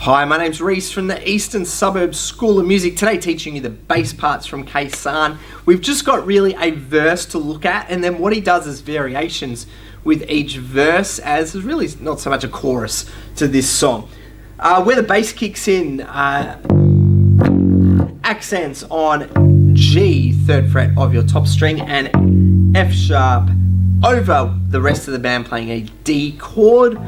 Hi, my name's Reese from the Eastern Suburbs School of Music. Today teaching you the bass parts from Khe Sanh. We've just got really a verse to look at, and then what he does is variations with each verse, as there's really not so much a chorus to this song. Where the bass kicks in, accents on G, 3rd fret of your top string, and F sharp over the rest of the band playing a D chord.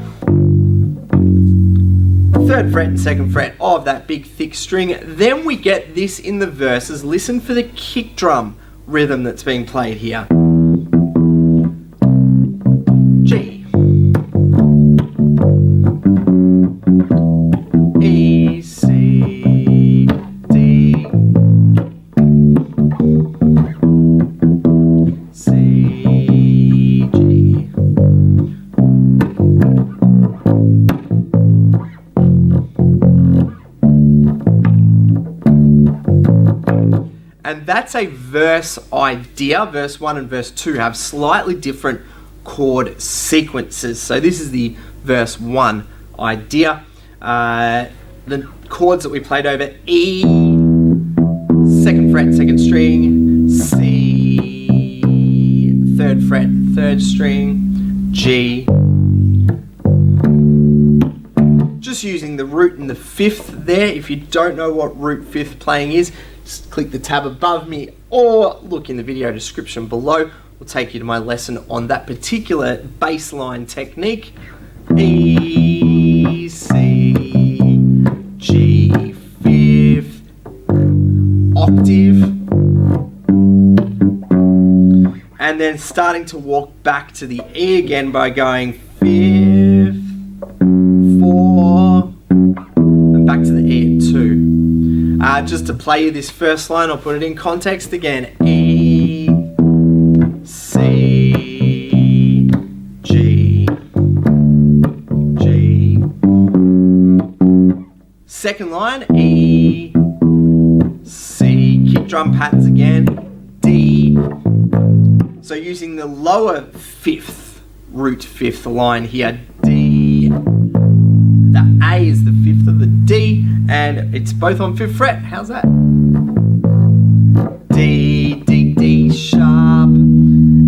3rd fret and 2nd fret of that big thick string. Then we get this in the verses. Listen for the kick drum rhythm that's being played here. G, E, C, D, C, G. And that's a verse idea. Verse 1 and verse 2 have slightly different chord sequences. So this is the verse 1 idea. The chords that we played over: E, 2nd fret, 2nd string, C, 3rd fret, 3rd string, G. Just using the root and the 5th there. If you don't know what root 5th playing is, just click the tab above me or look in the video description below. We'll take you to my lesson on that particular bass line technique. E, C, G, 5th, octave. And then starting to walk back to the E again by going 5th, 4, and back to the E at 2. Just to play you this first line, I'll put it in context again. E, C, G, G. Second line, E, C, kick drum patterns again, D. So using the lower 5th, root 5th line here, D. The A is the 5th of the D, and it's both on 5th fret. How's that? D, D, D sharp.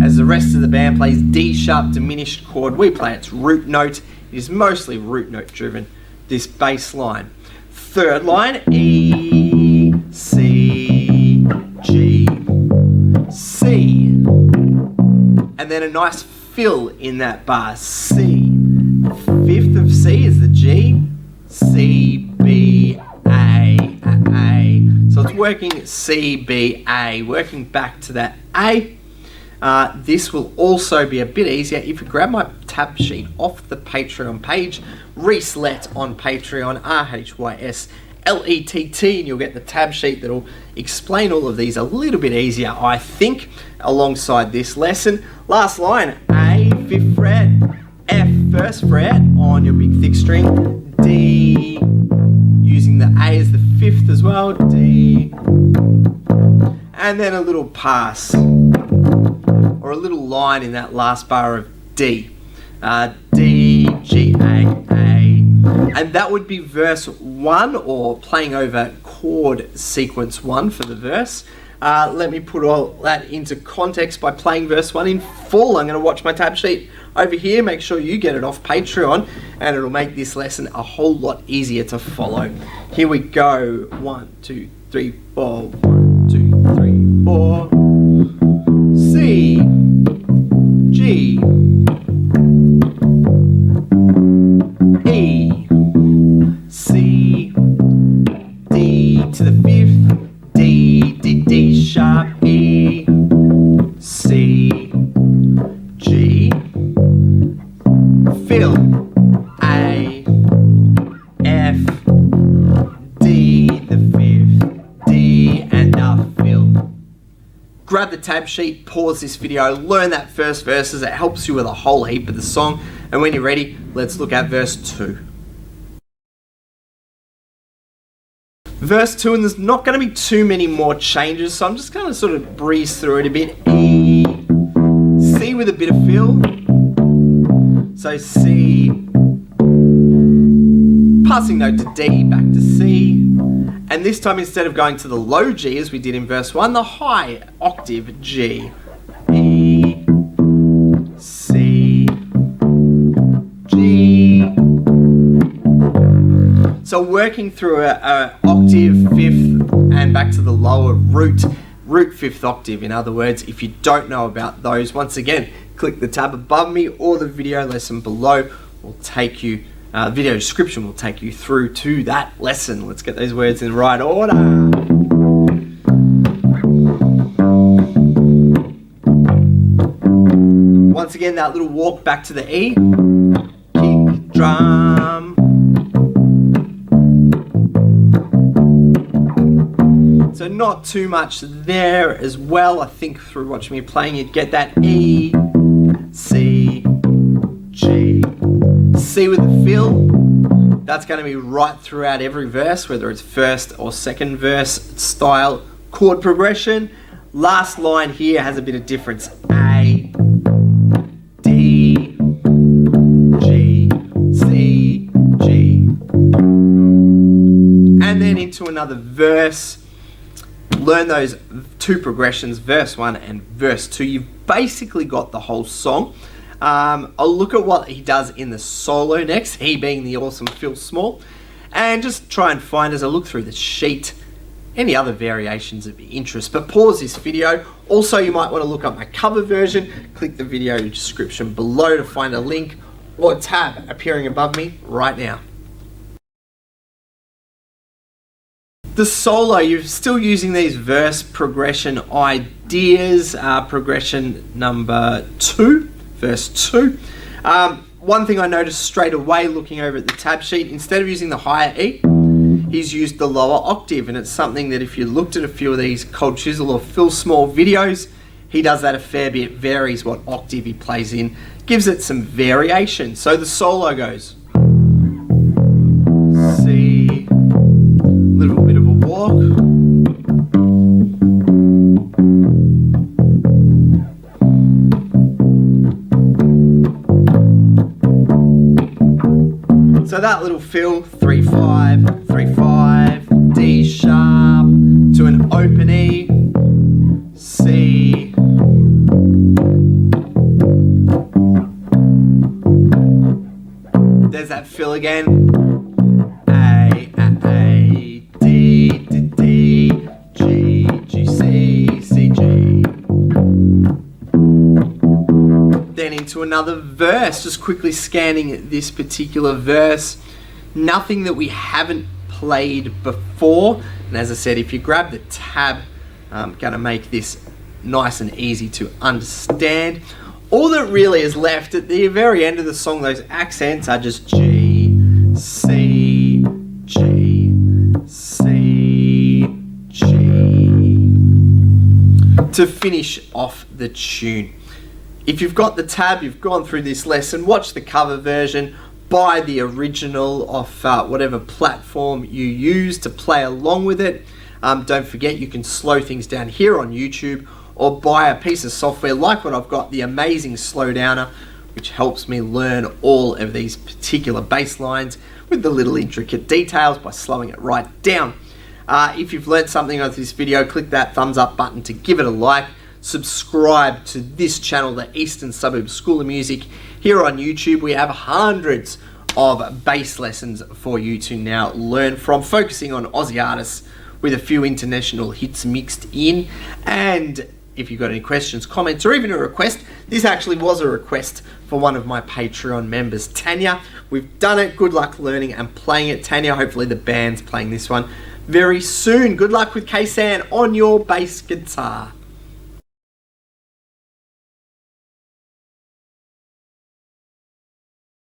As the rest of the band plays D sharp diminished chord, we play its root note. It is mostly root note driven, this bass line. Third line, E, C, G, C. And then a nice fill in that bar, C. 5th of C is the G, C, B, A, A. So it's working C, B, A, working back to that A. This will also be a bit easier if you grab my tab sheet off the Patreon page, Reese Lett on Patreon, RHYSLETT, and you'll get the tab sheet that'll explain all of these a little bit easier, I think, alongside this lesson. Last line, A, 5th fret, F, 1st fret on your big thick string, D, using the A as the 5th as well, D, and then a little pass, or a little line in that last bar of D, D, G, A, A, and that would be verse 1, or playing over chord sequence 1 for the verse. Let me put all that into context by playing verse 1 in full. I'm going to watch my tab sheet over here. Make sure you get it off Patreon, and it'll make this lesson a whole lot easier to follow. Here we go. 1, 2, 3, 4. 1, 2, 3, 4. C, G, E, C, D to the 5th, D, D, D sharp, E, C, G, fill, A, F, D, the 5th, D, and a fill. Grab the tab sheet, pause this video, learn that first verses. It helps you with a whole heap of the song. And when you're ready, let's look at verse 2. Verse 2, and there's not going to be too many more changes, so I'm just going to sort of breeze through it a bit. E, C with a bit of fill. So C, passing note to D, back to C, and this time instead of going to the low G as we did in verse 1, the high octave G. E, C, G. So working through a octave, fifth, and back to the lower root fifth octave. In other words, if you don't know about those, once again, click the tab above me or the video lesson below will take you, video description will take you through to that lesson. Let's get those words in the right order. Once again, that little walk back to the E, kick, drum. So not too much there as well. I think through watching me playing, you'd get that E, C, G. C with the fill. That's going to be right throughout every verse, whether it's first or second verse style chord progression. Last line here has a bit of difference. A, D, G, C, G. And then into another verse. Learn those two progressions, verse 1 and verse 2. You've basically got the whole song. I'll look at what he does in the solo next, he being the awesome Phil Small, and just try and find, as I look through the sheet, any other variations of interest. But pause this video. Also, you might want to look up my cover version. Click the video description below to find a link or tab appearing above me right now. The solo, you're still using these verse progression ideas. Progression number 2, verse 2. One thing I noticed straight away looking over at the tab sheet, instead of using the higher E, he's used the lower octave, and it's something that if you looked at a few of these Cold Chisel or Phil Small videos, he does that a fair bit, varies what octave he plays in, gives it some variation. So the solo goes C, little bit of a walk, so that little fill, 3-5, 3-5, D sharp to an open E, C, there's that fill again, into another verse. Just quickly scanning this particular verse, nothing that we haven't played before, and as I said, if you grab the tab, I'm gonna make this nice and easy to understand. All that really is left at the very end of the song, those accents are just G, C, G, C, G, to finish off the tune. If you've got the tab, you've gone through this lesson, watch the cover version, buy the original off whatever platform you use to play along with it. Don't forget, you can slow things down here on YouTube or buy a piece of software like what I've got, the amazing Slowdowner, which helps me learn all of these particular bass lines with the little intricate details by slowing it right down. If you've learned something on this video, click that thumbs up button to give it a like. Subscribe to this channel, the Eastern Suburbs School of Music. Here on YouTube, we have hundreds of bass lessons for you to now learn from, focusing on Aussie artists with a few international hits mixed in. And if you've got any questions, comments, or even a request, this actually was a request for one of my Patreon members, Tanya. We've done it. Good luck learning and playing it, Tanya. Hopefully the band's playing this one very soon. Good luck with Khe Sanh on your bass guitar.